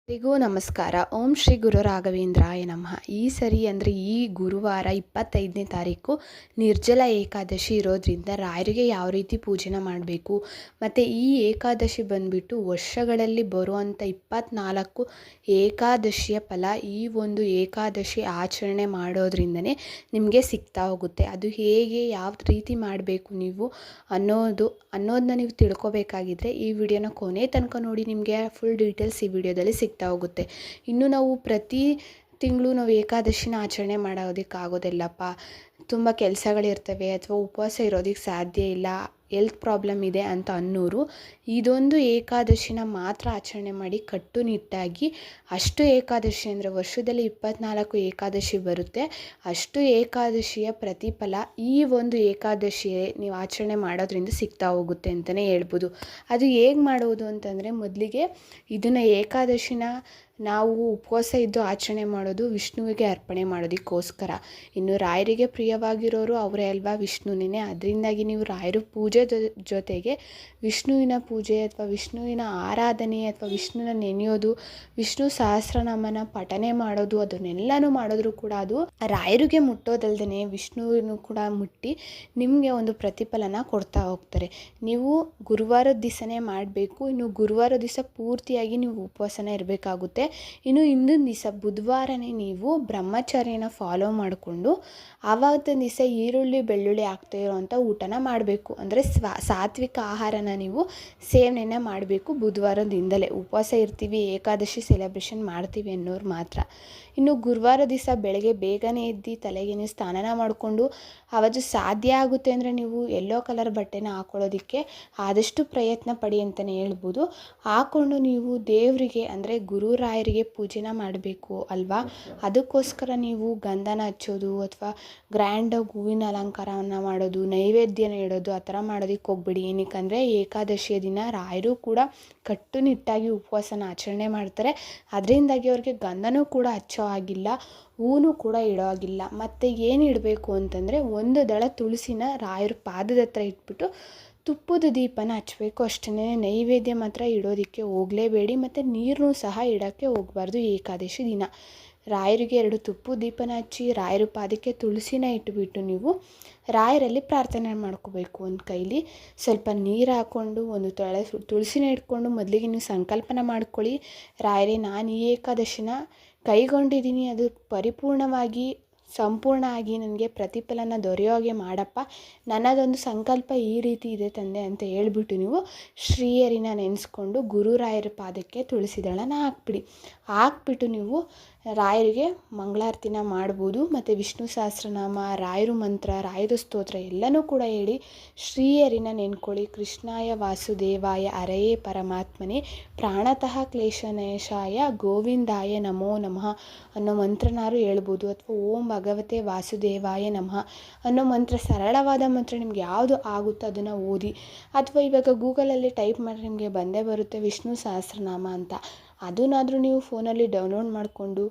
ಎಲ್ರಿಗೂ ನಮಸ್ಕಾರ. ಓಂ ಶ್ರೀ ಗುರು ರಾಘವೇಂದ್ರಾಯ ನಮಃ. ಈ ಸರಿ ಅಂದರೆ ಈ ಗುರುವಾರ 25ನೇ ತಾರೀಕು ನಿರ್ಜಲ ಏಕಾದಶಿ ಇರೋದ್ರಿಂದ ರಾಯರಿಗೆ ಯಾವ ರೀತಿ ಪೂಜೆನ ಮಾಡಬೇಕು, ಮತ್ತು ಈ ಏಕಾದಶಿ ಬಂದುಬಿಟ್ಟು ವರ್ಷಗಳಲ್ಲಿ ಬರುವಂಥ 24 ಏಕಾದಶಿಯ ಫಲ ಈ ಒಂದು ಏಕಾದಶಿ ಆಚರಣೆ ಮಾಡೋದ್ರಿಂದನೇ ನಿಮಗೆ ಸಿಗ್ತಾ ಹೋಗುತ್ತೆ. ಅದು ಹೇಗೆ ಯಾವ ರೀತಿ ಮಾಡಬೇಕು ನೀವು ಅನ್ನೋದನ್ನ ನೀವು ತಿಳ್ಕೊಬೇಕಾಗಿದ್ರೆ ಈ ವಿಡಿಯೋನ ಕೊನೆ ತನಕ ನೋಡಿ. ನಿಮಗೆ ಫುಲ್ ಡೀಟೇಲ್ಸ್ ಈ ವಿಡಿಯೋದಲ್ಲಿ ಸಿಗ್ತಾ ಹೋಗುತ್ತೆ. ಇನ್ನು ನಾವು ಪ್ರತಿ ತಿಂಗಳು ನಾವು ಏಕಾದಶಿನ ಆಚರಣೆ ಮಾಡೋದಕ್ಕಾಗೋದಿಲ್ಲಪ್ಪ, ತುಂಬ ಕೆಲಸಗಳಿರ್ತವೆ ಅಥವಾ ಉಪವಾಸ ಇರೋದಕ್ಕೆ ಸಾಧ್ಯ ಇಲ್ಲ, ಹೆಲ್ತ್ ಪ್ರಾಬ್ಲಮ್ ಇದೆ ಅಂತ ಅನ್ನೋರು ಇದೊಂದು ಏಕಾದಶಿನ ಮಾತ್ರ ಆಚರಣೆ ಮಾಡಿ ಕಟ್ಟುನಿಟ್ಟಾಗಿ, ಅಷ್ಟು ಏಕಾದಶಿ ಅಂದರೆ ವರ್ಷದಲ್ಲಿ 24 ಏಕಾದಶಿ ಬರುತ್ತೆ, ಅಷ್ಟು ಏಕಾದಶಿಯ ಪ್ರತಿಫಲ ಈ ಒಂದು ಏಕಾದಶಿ ನೀವು ಆಚರಣೆ ಮಾಡೋದ್ರಿಂದ ಸಿಗ್ತಾ ಹೋಗುತ್ತೆ ಅಂತಲೇ ಹೇಳ್ಬೋದು. ಅದು ಹೇಗೆ ಮಾಡೋದು ಅಂತಂದರೆ, ಮೊದಲಿಗೆ ಇದನ್ನು ಏಕಾದಶಿನ ನಾವು ಉಪವಾಸ ಇದ್ದು ಆಚರಣೆ ಮಾಡೋದು ವಿಷ್ಣುವಿಗೆ ಅರ್ಪಣೆ ಮಾಡೋದಕ್ಕೋಸ್ಕರ. ಇನ್ನು ರಾಯರಿಗೆ ಪ್ರಿಯವಾಗಿರೋರು ಅವರೇ ಅಲ್ವಾ, ವಿಷ್ಣುನೇ. ಅದರಿಂದಾಗಿ ನೀವು ರಾಯರ ಪೂಜೆ ಜೊತೆಗೆ ವಿಷ್ಣುವಿನ ಪೂಜೆ ಅಥವಾ ವಿಷ್ಣುವಿನ ಆರಾಧನೆ ಅಥವಾ ವಿಷ್ಣುವಿನ ನೆನೆಯೋದು, ವಿಷ್ಣು ಸಹಸ್ರನಾಮನ ಪಠನೆ ಮಾಡೋದು, ಅದನ್ನೆಲ್ಲನೂ ಮಾಡಿದ್ರೂ ಕೂಡ ಅದು ರಾಯರಿಗೆ ಮುಟ್ಟೋದಲ್ದೇ ವಿಷ್ಣುವಿನೂ ಕೂಡ ಮುಟ್ಟಿ ನಿಮಗೆ ಒಂದು ಪ್ರತಿಫಲನ ಕೊಡ್ತಾ ಹೋಗ್ತಾರೆ. ನೀವು ಗುರುವಾರದ ದಿವಸನೇ ಮಾಡಬೇಕು. ಇನ್ನು ಗುರುವಾರ ದಿವಸ ಪೂರ್ತಿಯಾಗಿ ನೀವು ಉಪವಾಸನ ಇರಬೇಕಾಗುತ್ತೆ. ಇನ್ನು ಹಿಂದಿನ ದಿವಸ ಬುಧವಾರನೇ ನೀವು ಬ್ರಹ್ಮಚರ್ಯನ ಫಾಲೋ ಮಾಡಿಕೊಂಡು ಆವತ್ತಿನ ದಿವಸ ಈರುಳ್ಳಿ ಬೆಳ್ಳುಳ್ಳಿ ಆಗ್ತಾ ಇರೋವಂಥ ಊಟನ ಮಾಡಬೇಕು. ಅಂದರೆ ಸಾತ್ವಿಕ ಆಹಾರನ ನೀವು ಸೇವನೆನ ಮಾಡಬೇಕು. ಬುಧವಾರದಿಂದಲೇ ಉಪವಾಸ ಇರ್ತೀವಿ, ಏಕಾದಶಿ ಸೆಲೆಬ್ರೇಷನ್ ಮಾಡ್ತೀವಿ ಅನ್ನೋರು ಮಾತ್ರ. ಇನ್ನು ಗುರುವಾರ ದಿವಸ ಬೆಳಗ್ಗೆ ಬೇಗನೆ ಎದ್ದು ತಲೆಗೆ ನೀವು ಸ್ನಾನ ಮಾಡಿಕೊಂಡು, ಅವತ್ತು ಸಾಧ್ಯ ಆಗುತ್ತೆ ಅಂದರೆ ನೀವು ಯೆಲ್ಲೋ ಕಲರ್ ಬಟ್ಟೆನ ಹಾಕೊಳ್ಳೋದಕ್ಕೆ ಆದಷ್ಟು ಪ್ರಯತ್ನ ಪಡಿ ಅಂತಲೇ ಹೇಳ್ಬೋದು. ಹಾಕ್ಕೊಂಡು ನೀವು ದೇವರಿಗೆ ಅಂದರೆ ಗುರು ರಾಯರಿಗೆ ಪೂಜೆನ ಮಾಡಬೇಕು ಅಲ್ವಾ. ಅದಕ್ಕೋಸ್ಕರ ನೀವು ಗಂಧನ ಹಚ್ಚೋದು ಅಥವಾ ಗ್ರ್ಯಾಂಡಾಗಿ ಹೂವಿನ ಅಲಂಕಾರವನ್ನು ಮಾಡೋದು, ನೈವೇದ್ಯನ ಇಡೋದು ಆ ಥರ ಮಾಡೋದಕ್ಕೆ ಹೋಗ್ಬೇಡಿ. ಏನಕ್ಕಂದರೆ ಏಕಾದಶಿಯ ದಿನ ರಾಯರು ಕೂಡ ಕಟ್ಟುನಿಟ್ಟಾಗಿ ಉಪವಾಸನ ಆಚರಣೆ ಮಾಡ್ತಾರೆ. ಅದರಿಂದಾಗಿ ಅವ್ರಿಗೆ ಗಂಧನೂ ಕೂಡ ಹಚ್ಚೋ ಆಗಿಲ್ಲ, ಹೂವು ಕೂಡ ಇಡೋ ಆಗಿಲ್ಲ. ಮತ್ತು ಏನು ಇಡಬೇಕು ಅಂತಂದರೆ, ಒಂದು ದಳ ತುಳಸಿನ ರಾಯರ ಪಾದದ ಹತ್ರ ಇಟ್ಬಿಟ್ಟು ತುಪ್ಪದ ದೀಪನ ಹಚ್ಚಬೇಕು ಅಷ್ಟೇ. ನೈವೇದ್ಯ ಮಾತ್ರ ಇಡೋದಕ್ಕೆ ಹೋಗಲೇಬೇಡಿ, ಮತ್ತು ನೀರನ್ನೂ ಸಹ ಇಡೋಕ್ಕೆ ಹೋಗಬಾರ್ದು. ಏಕಾದಶಿ ದಿನ ರಾಯರಿಗೆ 2 ತುಪ್ಪದ ದೀಪನ ಹಚ್ಚಿ ರಾಯರ ಪಾದಕ್ಕೆ ತುಳಸಿನ ಇಟ್ಟುಬಿಟ್ಟು ನೀವು ರಾಯರಲ್ಲಿ ಪ್ರಾರ್ಥನೆ ಮಾಡ್ಕೋಬೇಕು. ಒಂದು ಕೈಲಿ ಸ್ವಲ್ಪ ನೀರು ಹಾಕ್ಕೊಂಡು ಒಂದು ತುಳಸಿನ ಇಟ್ಕೊಂಡು ಮೊದಲಿಗೆ ನೀವು ಸಂಕಲ್ಪನ ಮಾಡ್ಕೊಳ್ಳಿ. ರಾಯರೇ, ನಾನು ಈ ಏಕಾದಶಿನ ಕೈಗೊಂಡಿದ್ದೀನಿ, ಅದು ಪರಿಪೂರ್ಣವಾಗಿ ಸಂಪೂರ್ಣ ಆಗಿ ನನಗೆ ಪ್ರತಿಫಲನ ದೊರೆಯೋ ಹಾಗೆ ಮಾಡಪ್ಪ, ನನ್ನದೊಂದು ಸಂಕಲ್ಪ ಈ ರೀತಿ ಇದೆ ತಂದೆ ಅಂತ ಹೇಳ್ಬಿಟ್ಟು ನೀವು ಶ್ರೀಯರಿನ ನೆನೆಸ್ಕೊಂಡು ಗುರು ರಾಯರ ಪಾದಕ್ಕೆ ತುಳಸಿ ದಳನ ಹಾಕ್ಬಿಟ್ಟು ನೀವು ರಾಯರಿಗೆ ಮಂಗಳಾರತಿನ ಮಾಡ್ಬೋದು. ಮತ್ತು ವಿಷ್ಣು ಸಹಸ್ರನಾಮ, ರಾಯರು ಮಂತ್ರ, ರಾಯರ ಸ್ತೋತ್ರ ಎಲ್ಲನೂ ಕೂಡ ಹೇಳಿ ಶ್ರೀಯರಿನ ನೆನ್ಕೊಳ್ಳಿ. ಕೃಷ್ಣಾಯ ವಾಸುದೇವಾಯ ಹರಯೇ ಪರಮಾತ್ಮನೇ ಪ್ರಾಣತಃ ಕ್ಲೇಶನಾಶಾಯ ಗೋವಿಂದಾಯ ನಮೋ ನಮಃ ಅನ್ನೋ ಮಂತ್ರನಾರು ಹೇಳ್ಬೋದು. ಅಥವಾ ಓಂ ಭಗವತೆ ವಾಸುದೇವಾಯ ನಮಃ ಅನ್ನೋ ಮಂತ್ರ, ಸರಳವಾದ ಮಂತ್ರ, ನಿಮ್ಗೆ ಯಾವುದು ಆಗುತ್ತೋ ಅದನ್ನು ಓದಿ. ಅಥವಾ ಇವಾಗ ಗೂಗಲಲ್ಲಿ ಟೈಪ್ ಮಾಡಿ ನಿಮಗೆ ಬಂದೇ ಬರುತ್ತೆ ವಿಷ್ಣು ಸಹಸ್ರನಾಮ ಅಂತ. ಅದನ್ನಾದರೂ ನೀವು ಫೋನಲ್ಲಿ ಡೌನ್ಲೋಡ್ ಮಾಡಿಕೊಂಡು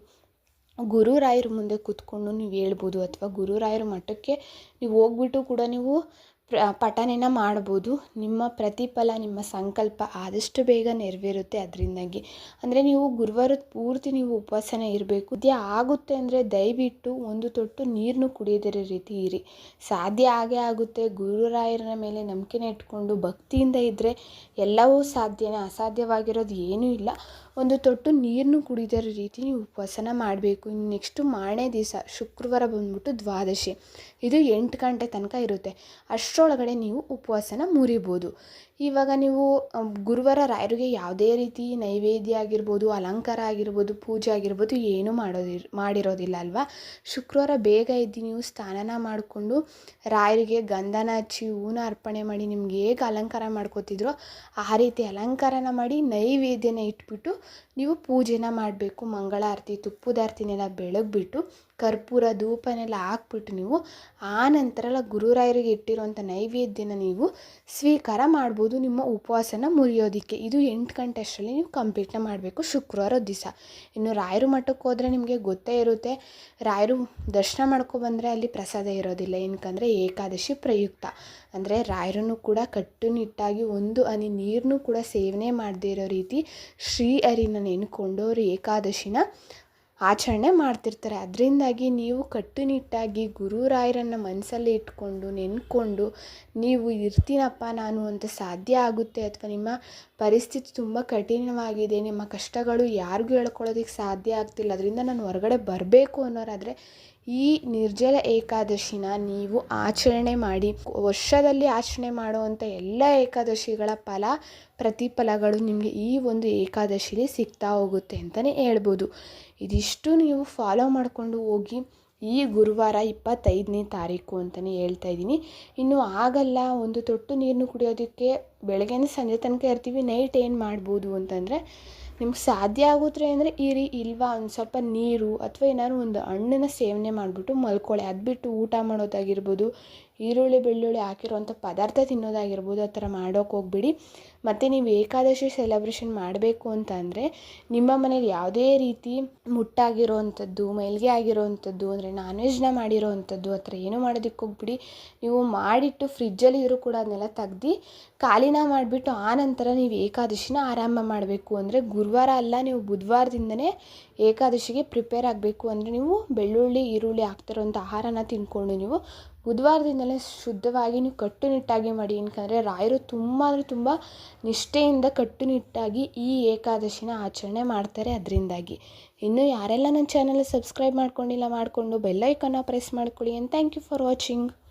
ಗುರು ರಾಯರ ಮುಂದೆ ಕೂತ್ಕೊಂಡು ನೀವು ಹೇಳ್ಬೋದು. ಅಥವಾ ಗುರು ರಾಯರ ಮಠಕ್ಕೆ ನೀವು ಹೋಗ್ಬಿಟ್ಟು ಕೂಡ ನೀವು ಪಠನೆನ ಮಾಡ್ಬೋದು. ನಿಮ್ಮ ಪ್ರತಿಫಲ, ನಿಮ್ಮ ಸಂಕಲ್ಪ ಆದಷ್ಟು ಬೇಗ ನೆರವೇರುತ್ತೆ. ಅದರಿಂದಾಗಿ ಅಂದರೆ ನೀವು ಗುರುವಾರದ ಪೂರ್ತಿ ನೀವು ಉಪವಾಸನ ಇರಬೇಕು. ಸಾಧ್ಯ ಆಗುತ್ತೆ ಅಂದರೆ ದಯವಿಟ್ಟು ಒಂದು ತೊಟ್ಟು ನೀರನ್ನು ಕುಡಿಯೋದರ ರೀತಿ ಇರಿ. ಸಾಧ್ಯ ಆಗೇ ಆಗುತ್ತೆ. ಗುರುರಾಯರ ಮೇಲೆ ನಂಬಿಕೆನ ಇಟ್ಕೊಂಡು ಭಕ್ತಿಯಿಂದ ಇದ್ದರೆ ಎಲ್ಲವೂ ಸಾಧ್ಯನೇ, ಅಸಾಧ್ಯವಾಗಿರೋದು ಏನೂ ಇಲ್ಲ. ಒಂದು ತೊಟ್ಟು ನೀರನ್ನು ಕುಡಿಯೋದರ ರೀತಿ ನೀವು ಉಪವಾಸನ ಮಾಡಬೇಕು. ಇನ್ನು ನೆಕ್ಸ್ಟು ಮಾರನೇ ದಿವಸ ಶುಕ್ರವಾರ ಬಂದ್ಬಿಟ್ಟು ದ್ವಾದಶಿ, ಇದು 8 ಗಂಟೆ ತನಕ ಇರುತ್ತೆ. ಅಷ್ಟರೊಳಗಡೆ ನೀವು ಉಪವಾಸನ ಮುರಿಬೋದು. ಇವಾಗ ನೀವು ಗುರುವಾರ ರಾಯರಿಗೆ ಯಾವುದೇ ರೀತಿ ನೈವೇದ್ಯ ಆಗಿರ್ಬೋದು, ಅಲಂಕಾರ ಆಗಿರ್ಬೋದು, ಪೂಜೆ ಆಗಿರ್ಬೋದು ಏನೂ ಮಾಡಿರೋದಿಲ್ಲ ಅಲ್ವಾ. ಶುಕ್ರವಾರ ಬೇಗ ಎದ್ದು ನೀವು ಸ್ನಾನ ಮಾಡಿಕೊಂಡು ರಾಯರಿಗೆ ಗಂಧನ ಹಚ್ಚಿ ಹೂನ ಅರ್ಪಣೆ ಮಾಡಿ ನಿಮ್ಗೆ ಹೇಗೆ ಅಲಂಕಾರ ಮಾಡ್ಕೋತಿದ್ರೋ ಆ ರೀತಿ ಅಲಂಕಾರನ ಮಾಡಿ ನೈವೇದ್ಯನ ಇಟ್ಬಿಟ್ಟು ನೀವು ಪೂಜೆನ ಮಾಡಬೇಕು. ಮಂಗಳಾರತಿ ತುಪ್ಪದಾರತಿನೆಲ್ಲ ಬೆಳಗ್ಬಿಟ್ಟು ಕರ್ಪೂರ ಧೂಪನೆಲ್ಲ ಹಾಕ್ಬಿಟ್ಟು ನೀವು ಆ ನಂತರ ಗುರುರಾಯರಿಗೆ ಇಟ್ಟಿರುವಂಥ ನೈವೇದ್ಯನ ನೀವು ಸ್ವೀಕಾರ ಮಾಡ್ಬೋದು ನಿಮ್ಮ ಉಪವಾಸನ ಮುರಿಯೋದಕ್ಕೆ. ಇದು 8 ಗಂಟೆ ಅಷ್ಟರಲ್ಲಿ ನೀವು ಕಂಪ್ಲೀಟ್ನ ಮಾಡಬೇಕು ಶುಕ್ರವಾರದ ದಿವಸ. ಇನ್ನು ರಾಯರ ಮಠಕ್ಕೆ ಹೋದರೆ ನಿಮಗೆ ಗೊತ್ತೇ ಇರುತ್ತೆ, ರಾಯರು ದರ್ಶನ ಮಾಡ್ಕೊಬಂದರೆ ಅಲ್ಲಿ ಪ್ರಸಾದ ಇರೋದಿಲ್ಲ. ಏನಕ್ಕಂದರೆ ಏಕಾದಶಿ ಪ್ರಯುಕ್ತ, ಅಂದರೆ ರಾಯರನ್ನು ಕೂಡ ಕಟ್ಟುನಿಟ್ಟಾಗಿ ಒಂದು ಹನಿ ನೀರನ್ನು ಕೂಡ ಸೇವನೆ ಮಾಡದೇ ಇರೋ ರೀತಿ ಶ್ರೀಹರಿನ ನೆನ್ಕೊಂಡು ಅವರು ಏಕಾದಶಿನ ಆಚರಣೆ ಮಾಡ್ತಿರ್ತಾರೆ. ಅದರಿಂದಾಗಿ ನೀವು ಕಟ್ಟುನಿಟ್ಟಾಗಿ ಗುರುರಾಯರನ್ನು ಮನಸ್ಸಲ್ಲಿ ಇಟ್ಕೊಂಡು ನೆನ್ಕೊಂಡು ನೀವು ಇರ್ತೀನಪ್ಪ ನಾನು ಅಂತ ಸಾಧ್ಯ ಆಗುತ್ತೆ, ಅಥವಾ ನಿಮ್ಮ ಪರಿಸ್ಥಿತಿ ತುಂಬ ಕಠಿಣವಾಗಿದೆ, ನಿಮ್ಮ ಕಷ್ಟಗಳು ಯಾರಿಗೂ ಹೇಳ್ಕೊಳ್ಳೋದಕ್ಕೆ ಸಾಧ್ಯ ಆಗ್ತಿಲ್ಲ, ಅದರಿಂದ ನಾನು ಹೊರಗಡೆ ಬರಬೇಕು ಅನ್ನೋರಾದರೆ ಈ ನಿರ್ಜಲ ಏಕಾದಶಿನ ನೀವು ಆಚರಣೆ ಮಾಡಿ. ವರ್ಷದಲ್ಲಿ ಆಚರಣೆ ಮಾಡುವಂಥ ಎಲ್ಲ ಏಕಾದಶಿಗಳ ಪ್ರತಿಫಲಗಳು ನಿಮಗೆ ಈ ಒಂದು ಏಕಾದಶಿಲಿ ಸಿಗ್ತಾ ಹೋಗುತ್ತೆ ಅಂತಲೇ ಹೇಳ್ಬೋದು. ಇದಿಷ್ಟು ನೀವು ಫಾಲೋ ಮಾಡಿಕೊಂಡು ಹೋಗಿ ಈ ಗುರುವಾರ 25ನೇ ತಾರೀಕು ಅಂತಲೇ ಹೇಳ್ತಾ ಇದ್ದೀನಿ. ಇನ್ನು ಆಗಲ್ಲ, ಒಂದು ತೊಟ್ಟು ನೀರನ್ನು ಕುಡಿಯೋದಕ್ಕೆ ಬೆಳಗ್ಗೆನೇ ಸಂಜೆ ತನಕ ಇರ್ತೀವಿ, ನೈಟ್ ಏನು ಮಾಡ್ಬೋದು ಅಂತಂದರೆ ನಿಮ್ಗೆ ಸಾಧ್ಯ ಆಗುತ್ತೆ ಅಂದರೆ ಇಲ್ವಾ ಒಂದು ಸ್ವಲ್ಪ ನೀರು ಅಥವಾ ಏನಾದ್ರು ಒಂದು ಹಣ್ಣನ್ನು ಸೇವನೆ ಮಾಡಿಬಿಟ್ಟು ಮಲ್ಕೊಳ್ಳಿ. ಅದು ಬಿಟ್ಟು ಊಟ ಮಾಡೋದಾಗಿರ್ಬೋದು, ಈರುಳ್ಳಿ ಬೆಳ್ಳುಳ್ಳಿ ಹಾಕಿರುವಂಥ ಪದಾರ್ಥ ತಿನ್ನೋದಾಗಿರ್ಬೋದು, ಆ ಥರ ಮಾಡೋಕ್ಕೆ ಹೋಗ್ಬಿಡಿ. ಮತ್ತು ನೀವು ಏಕಾದಶಿ ಸೆಲೆಬ್ರೇಷನ್ ಮಾಡಬೇಕು ಅಂತ ಅಂದರೆ ನಿಮ್ಮ ಮನೇಲಿ ಯಾವುದೇ ರೀತಿ ಮುಟ್ಟಾಗಿರೋವಂಥದ್ದು, ಮೈಲಿಗೆ ಆಗಿರೋವಂಥದ್ದು, ಅಂದರೆ ನಾನ್ ವೆಜ್ನ ಮಾಡಿರೋವಂಥದ್ದು ಆ ಥರ ಏನೂ ಮಾಡೋದಕ್ಕೆ ಹೋಗ್ಬಿಡಿ. ನೀವು ಮಾಡಿಟ್ಟು ಫ್ರಿಜ್ಜಲ್ಲಿ ಇದ್ರೂ ಕೂಡ ಅದನ್ನೆಲ್ಲ ತೆಗ್ದು ಖಾಲಿನ ಮಾಡಿಬಿಟ್ಟು ಆ ನಂತರ ನೀವು ಏಕಾದಶಿನ ಆರಂಭ ಮಾಡಬೇಕು. ಅಂದರೆ ಗುರುವಾರ ಅಲ್ಲ, ನೀವು ಬುಧವಾರದಿಂದನೇ ಏಕಾದಶಿಗೆ ಪ್ರಿಪೇರ್ ಆಗಬೇಕು. ಅಂದರೆ ನೀವು ಬೆಳ್ಳುಳ್ಳಿ ಈರುಳ್ಳಿ ಹಾಕ್ತಿರೋಂಥ ಆಹಾರನ ತಿಂದ್ಕೊಂಡು ನೀವು ಬುಧವಾರದಿಂದಲೇ ಶುದ್ಧವಾಗಿ ನೀವು ಕಟ್ಟುನಿಟ್ಟಾಗಿ ಮಾಡಿ. ಏನಕ್ಕಂದರೆ ರಾಯರು ತುಂಬ ಅಂದರೆ ತುಂಬ ನಿಷ್ಠೆಯಿಂದ ಕಟ್ಟುನಿಟ್ಟಾಗಿ ಈ ಏಕಾದಶಿನ ಆಚರಣೆ ಮಾಡ್ತಾರೆ. ಅದರಿಂದಾಗಿ ಇನ್ನು ಯಾರೆಲ್ಲ ನನ್ನ ಚಾನಲ್ ಸಬ್ಸ್ಕ್ರೈಬ್ ಮಾಡ್ಕೊಂಡಿಲ್ಲ ಮಾಡಿಕೊಂಡು ಬೆಲ್ ಐಕಾನ್ನ ಪ್ರೆಸ್ ಮಾಡ್ಕೊಳ್ಳಿ. And thank you for watching.